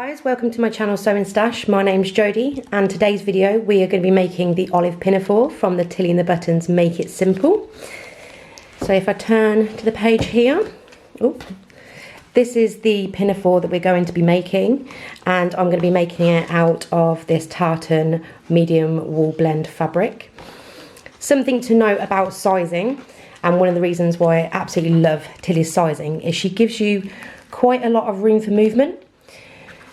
Guys, welcome to my channel Sewing Stash. My name's Jodie and today's video we are going to be making the olive pinafore from the Tilly and the Buttons Make It Simple. So if I turn to the page here, this is the pinafore that we're going to be making, and I'm going to be making it out of this tartan medium wool blend fabric. Something to note about sizing, and one of the reasons why I absolutely love Tilly's sizing, is she gives you quite a lot of room for movement.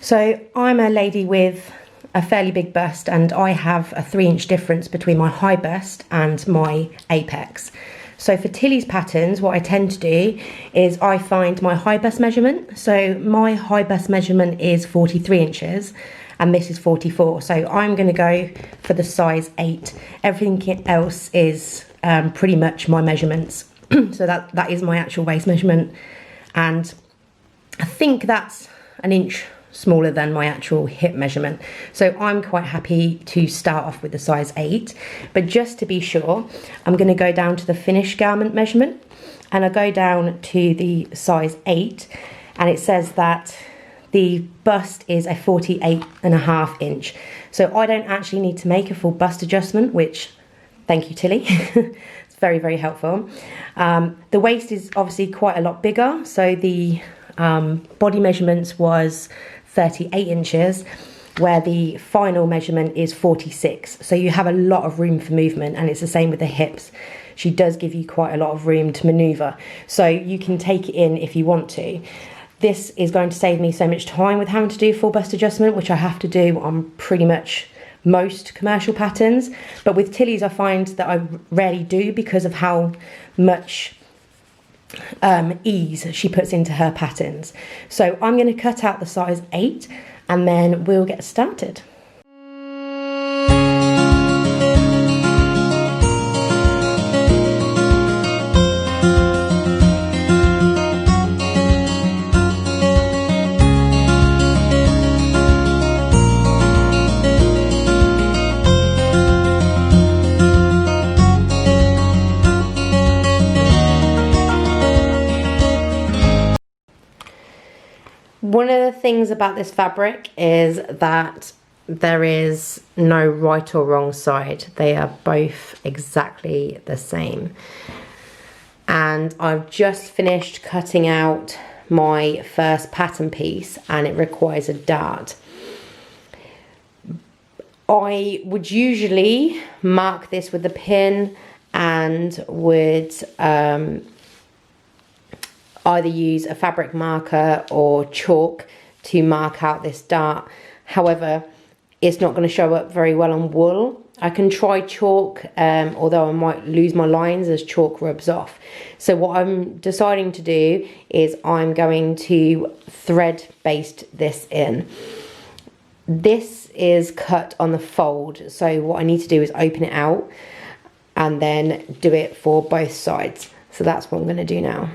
So I'm a lady with a fairly big bust, and I have a 3-inch difference between my high bust and my apex. So for Tilly's patterns, what I tend to do is I find my high bust measurement. So my high bust measurement is 43 inches and this is 44. So I'm going to go for the size 8. Everything else is pretty much my measurements. So that is my actual waist measurement, and I think that's an inch smaller than my actual hip measurement. So I'm quite happy to start off with the size 8, but just to be sure, I'm going to go down to the finished garment measurement, and I go down to the size 8, and it says that the bust is a 48.5 inch. So I don't actually need to make a full bust adjustment, which, thank you Tilly, it's very, very helpful. The waist is obviously quite a lot bigger, so the body measurements was 38 inches, where the final measurement is 46. So you have a lot of room for movement, and it's the same with the hips. She does give you quite a lot of room to maneuver, so you can take it in if you want to. This is going to save me so much time with having to do full bust adjustment, which I have to do on pretty much most commercial patterns, but with Tilly's I find that I rarely do because of how much ease she puts into her patterns. So I'm going to cut out the size 8 and then we'll get started. One of the things about this fabric is that there is no right or wrong side. They are both exactly the same. And I've just finished cutting out my first pattern piece, and it requires a dart. I would usually mark this with a pin and would either use a fabric marker or chalk to mark out this dart. However, it's not going to show up very well on wool. I can try chalk, although I might lose my lines as chalk rubs off. So what I'm deciding to do is I'm going to thread baste this in. This is cut on the fold, so what I need to do is open it out and then do it for both sides. So that's what I'm going to do now.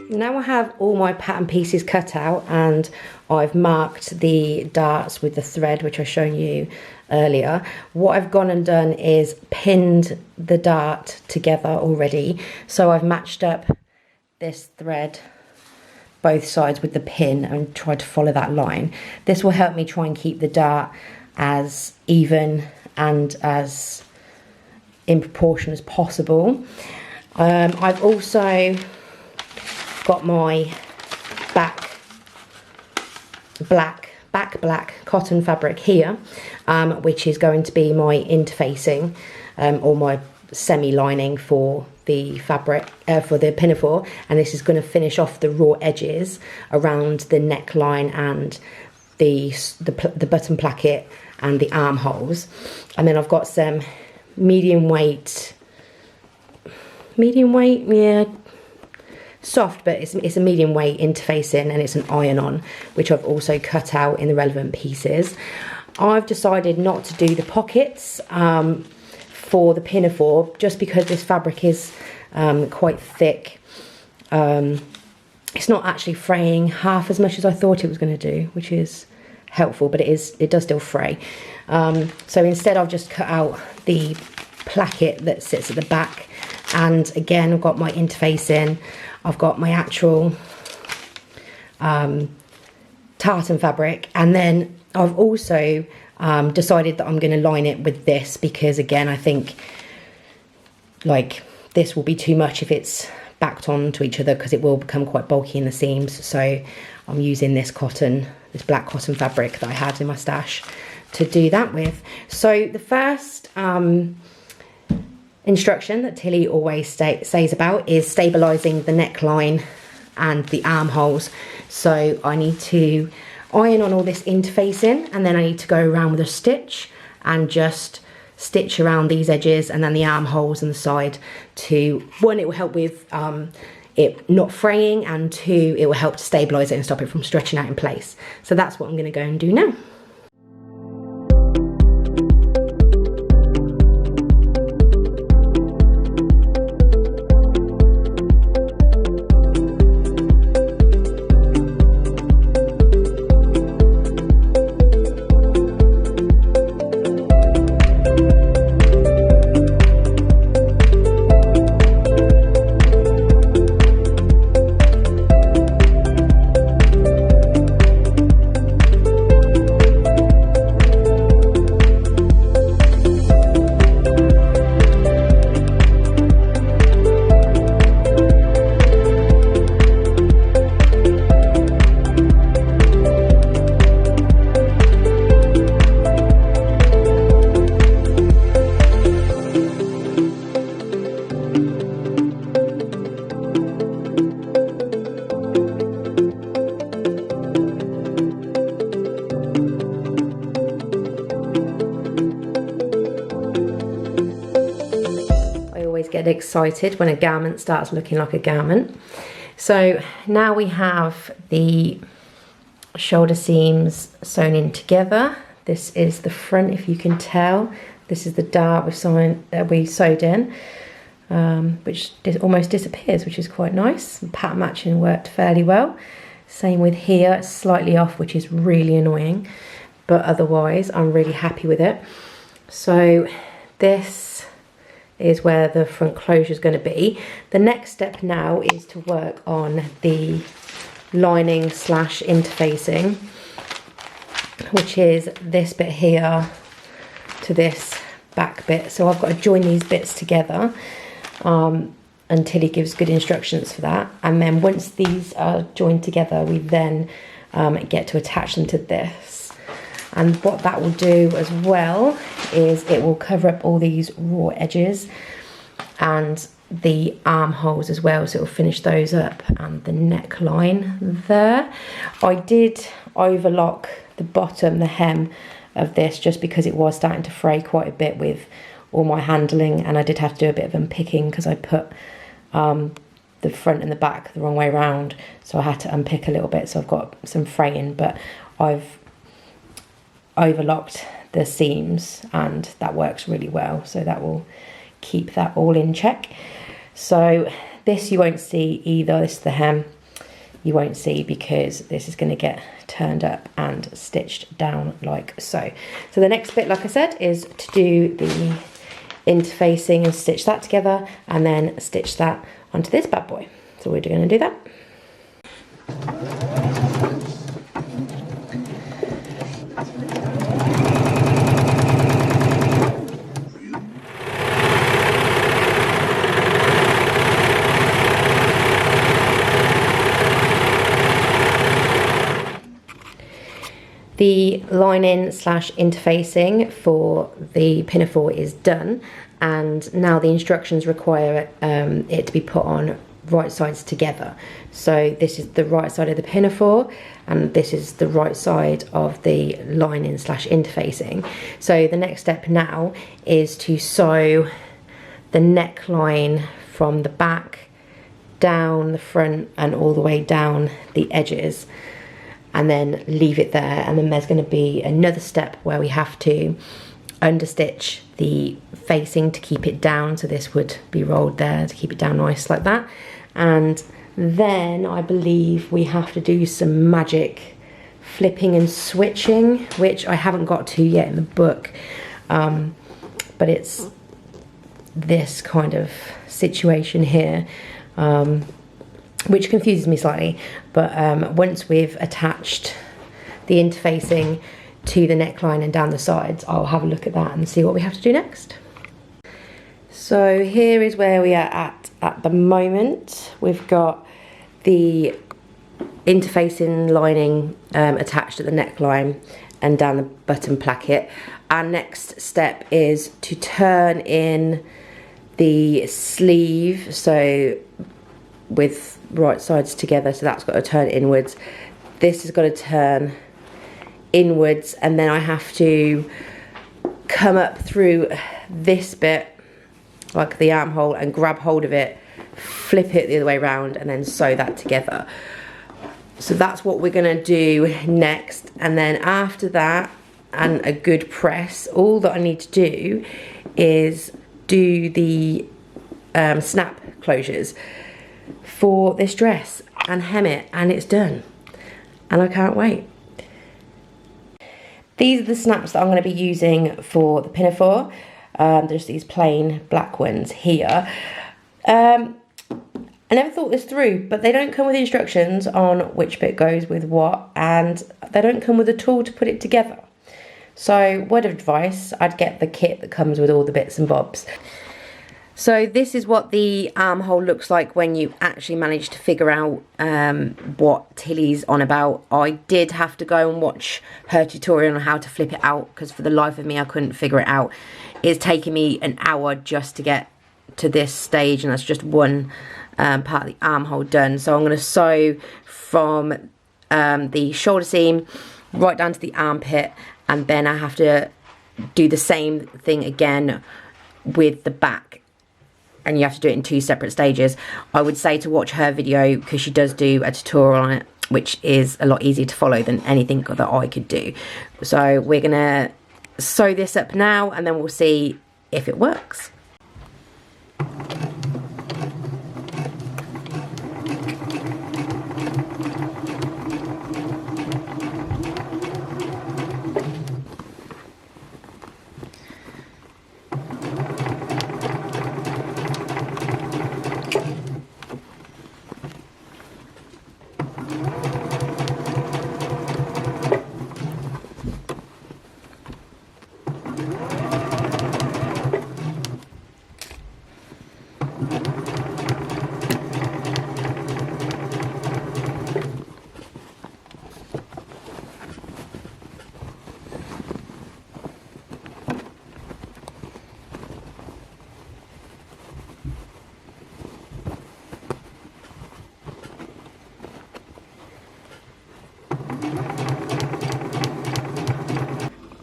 Now I have all my pattern pieces cut out, and I've marked the darts with the thread which I've shown you earlier. What I've gone and done is pinned the dart together already. So I've matched up this thread both sides with the pin and tried to follow that line. This will help me try and keep the dart as even and as in proportion as possible. I've also got my back black cotton fabric here, which is going to be my interfacing or my semi-lining for the fabric for the pinafore, and this is going to finish off the raw edges around the neckline and the button placket and the armholes. And then I've got some medium weight, yeah, soft, but it's a medium weight interfacing, and it's an iron-on, which I've also cut out in the relevant pieces. I've decided not to do the pockets for the pinafore, just because this fabric is quite thick. It's not actually fraying half as much as I thought it was going to do, which is helpful, but it does still fray. So instead I've just cut out the placket that sits at the back, and again I've got my interface in. I've got my actual tartan fabric, and then I've also decided that I'm going to line it with this, because again I think like this will be too much if it's backed onto each other, because it will become quite bulky in the seams. So I'm using this black cotton fabric that I had in my stash to do that with. So the first instruction that Tilly always says about is stabilizing the neckline and the armholes. So I need to iron on all this interfacing, and then I need to go around with a stitch and just stitch around these edges and then the armholes and the side. To one, it will help with it not fraying, and two, it will help to stabilize it and stop it from stretching out in place. So that's what I'm going to go and do now. Get excited when a garment starts looking like a garment. So now we have the shoulder seams sewn in together. This is the front, if you can tell. This is the dart we sewed in, which almost disappears, which is quite nice. Pattern matching worked fairly well. Same with here, it's slightly off, which is really annoying, but otherwise I'm really happy with it. So this is where the front closure is going to be. The next step now is to work on the lining slash interfacing, which is this bit here to this back bit. So I've got to join these bits together, and Tilly gives good instructions for that. And then once these are joined together, we then get to attach them to this. And what that will do as well is it will cover up all these raw edges and the armholes as well, so it will finish those up, and the neckline there. I did overlock the bottom, the hem of this, just because it was starting to fray quite a bit with all my handling, and I did have to do a bit of unpicking because I put the front and the back the wrong way around, so I had to unpick a little bit, so I've got some fraying, but I've overlocked the seams and that works really well, so that will keep that all in check. So this you won't see either, this is the hem, you won't see because this is going to get turned up and stitched down like so. So the next bit, like I said, is to do the interfacing and stitch that together, and then stitch that onto this bad boy. So we're going to do that. The lining slash interfacing for the pinafore is done, and now the instructions require it to be put on right sides together. So this is the right side of the pinafore, and this is the right side of the lining slash interfacing. So the next step now is to sew the neckline from the back down the front and all the way down the edges, and then leave it there. And then there's going to be another step where we have to understitch the facing to keep it down, so this would be rolled there to keep it down nice like that. And then I believe we have to do some magic flipping and switching, which I haven't got to yet in the book, but it's this kind of situation here, which confuses me slightly. But once we've attached the interfacing to the neckline and down the sides, I'll have a look at that and see what we have to do next. So here is where we are at the moment. We've got the interfacing lining attached at the neckline and down the button placket. Our next step is to turn in the sleeve, so with right sides together, so that's got to turn inwards. This has got to turn inwards, and then I have to come up through this bit, like the armhole, and grab hold of it, flip it the other way around, and then sew that together. So that's what we're gonna do next. And then after that, and a good press, all that I need to do is do the snap closures for this dress and hem it, and it's done. And I can't wait. These are the snaps that I'm going to be using for the Pinafore. There's these plain black ones here. I never thought this through, but they don't come with instructions on which bit goes with what, and they don't come with a tool to put it together. So, word of advice, I'd get the kit that comes with all the bits and bobs. So this is what the armhole looks like when you actually manage to figure out what Tilly's on about. I did have to go and watch her tutorial on how to flip it out, because for the life of me I couldn't figure it out. It's taken me an hour just to get to this stage, and that's just one part of the armhole done. So I'm going to sew from the shoulder seam right down to the armpit, and then I have to do the same thing again with the back. And you have to do it in 2 separate stages. I would say to watch her video, because she does do a tutorial on it, which is a lot easier to follow than anything that I could do. So we're gonna sew this up now, and then we'll see if it works.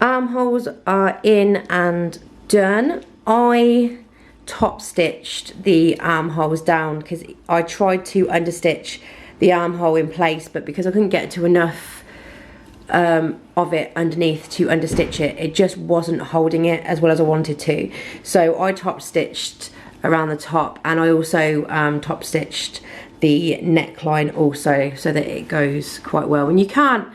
Armholes are in and done. I top stitched the armholes down because I tried to understitch the armhole in place, but because I couldn't get to enough of it underneath to understitch it, it just wasn't holding it as well as I wanted to. So I top stitched around the top, and I also top stitched the neckline also, so that it goes quite well, and you can't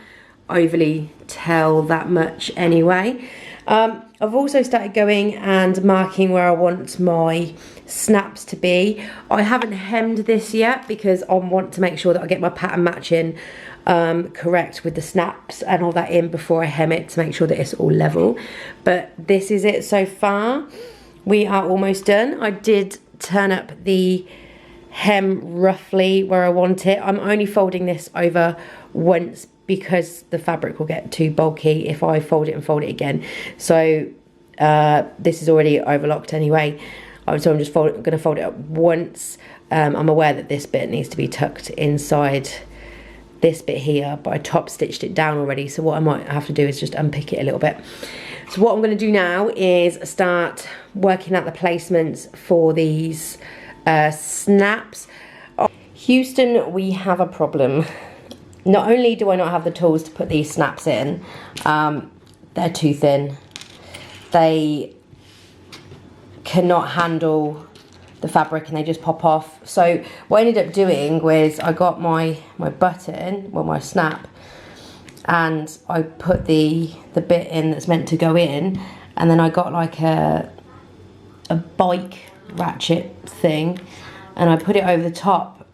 overly tell that much anyway. I've also started going and marking where I want my snaps to be. I haven't hemmed this yet because I want to make sure that I get my pattern matching correct with the snaps and all that in before I hem it, to make sure that it's all level. But this is it so far. We are almost done. I did turn up the hem roughly where I want it. I'm only folding this over once because the fabric will get too bulky if I fold it and fold it again. So this is already overlocked anyway. So I'm just going to fold it up once. I'm aware that this bit needs to be tucked inside this bit here, but I top stitched it down already. So what I might have to do is just unpick it a little bit. So what I'm going to do now is start working out the placements for these snaps. Houston, we have a problem. Not only do I not have the tools to put these snaps in, they're too thin. they cannot handle the fabric and they just pop off. So what I ended up doing was I got my button, well, my snap, and I put the bit in that's meant to go in, and then I got like a bike ratchet thing, and I put it over the top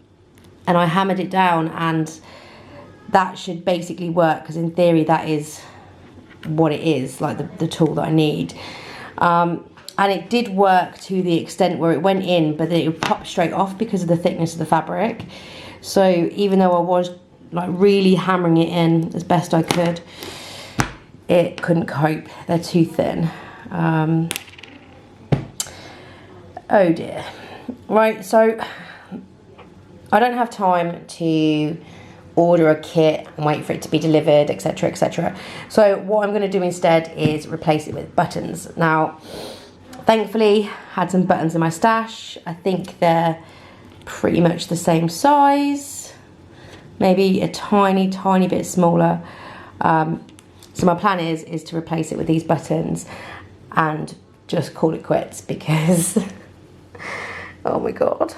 and I hammered it down, and that should basically work, because in theory that is what it is, like the tool that I need. And it did work to the extent where it went in, but then it would pop straight off because of the thickness of the fabric. So even though I was like really hammering it in as best I could, it couldn't cope. They're too thin. Oh dear. Right, so I don't have time to order a kit and wait for it to be delivered, etc, etc. So what I'm going to do instead is replace it with buttons. Now, thankfully, had some buttons in my stash. I think they're pretty much the same size, maybe a tiny bit smaller. So my plan is to replace it with these buttons and just call it quits, because oh my god.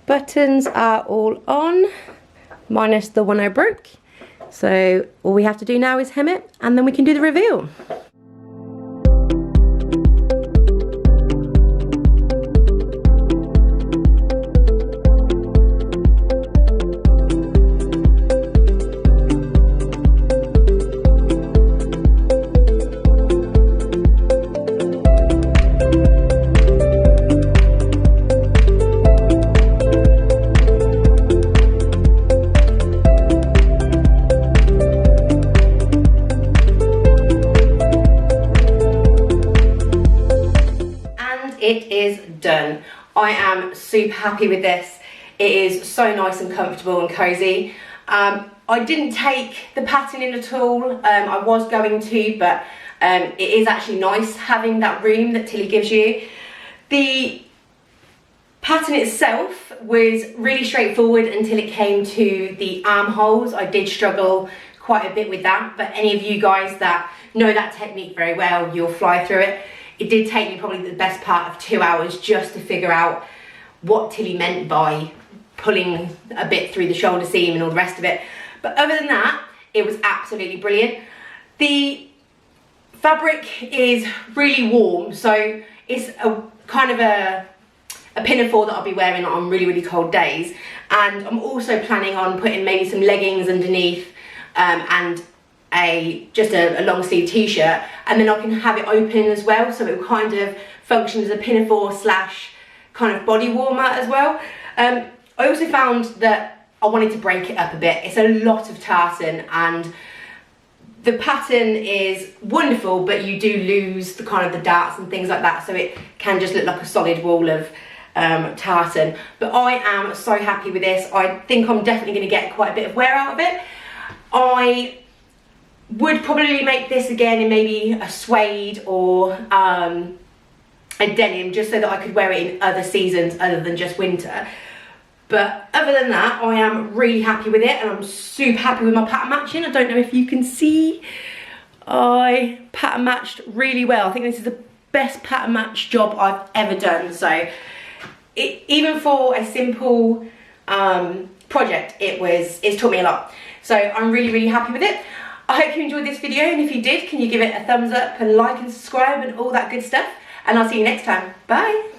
Buttons are all on, minus the one I broke. So all we have to do now is hem it, and then we can do the reveal. It is done. I am super happy with this. It is so nice and comfortable and cozy. I didn't take the pattern in at all. I was going to, but it is actually nice having that room that Tilly gives you. The pattern itself was really straightforward until it came to the armholes. I did struggle quite a bit with that, but any of you guys that know that technique very well, you'll fly through it. It did take me probably the best part of 2 hours just to figure out what Tilly meant by pulling a bit through the shoulder seam and all the rest of it. But other than that, it was absolutely brilliant. The fabric is really warm, so it's a kind of a pinafore that I'll be wearing on really cold days. And I'm also planning on putting maybe some leggings underneath and just a long sleeve t-shirt, and then I can have it open as well, so it will kind of function as a pinafore slash kind of body warmer as well. I also found that I wanted to break it up a bit. It's a lot of tartan, and the pattern is wonderful, but you do lose the kind of the darts and things like that, so it can just look like a solid wall of tartan. But I am so happy with this. I think I'm definitely going to get quite a bit of wear out of it. I would probably make this again in maybe a suede or a denim, just so that I could wear it in other seasons other than just winter. But other than that, I am really happy with it, and I'm super happy with my pattern matching. I don't know if you can see, I pattern matched really well. I think this is the best pattern match job I've ever done. So even for a simple project, it's taught me a lot. So I'm really happy with it. I hope you enjoyed this video, and if you did, can you give it a thumbs up and like and subscribe and all that good stuff, and I'll see you next time. Bye.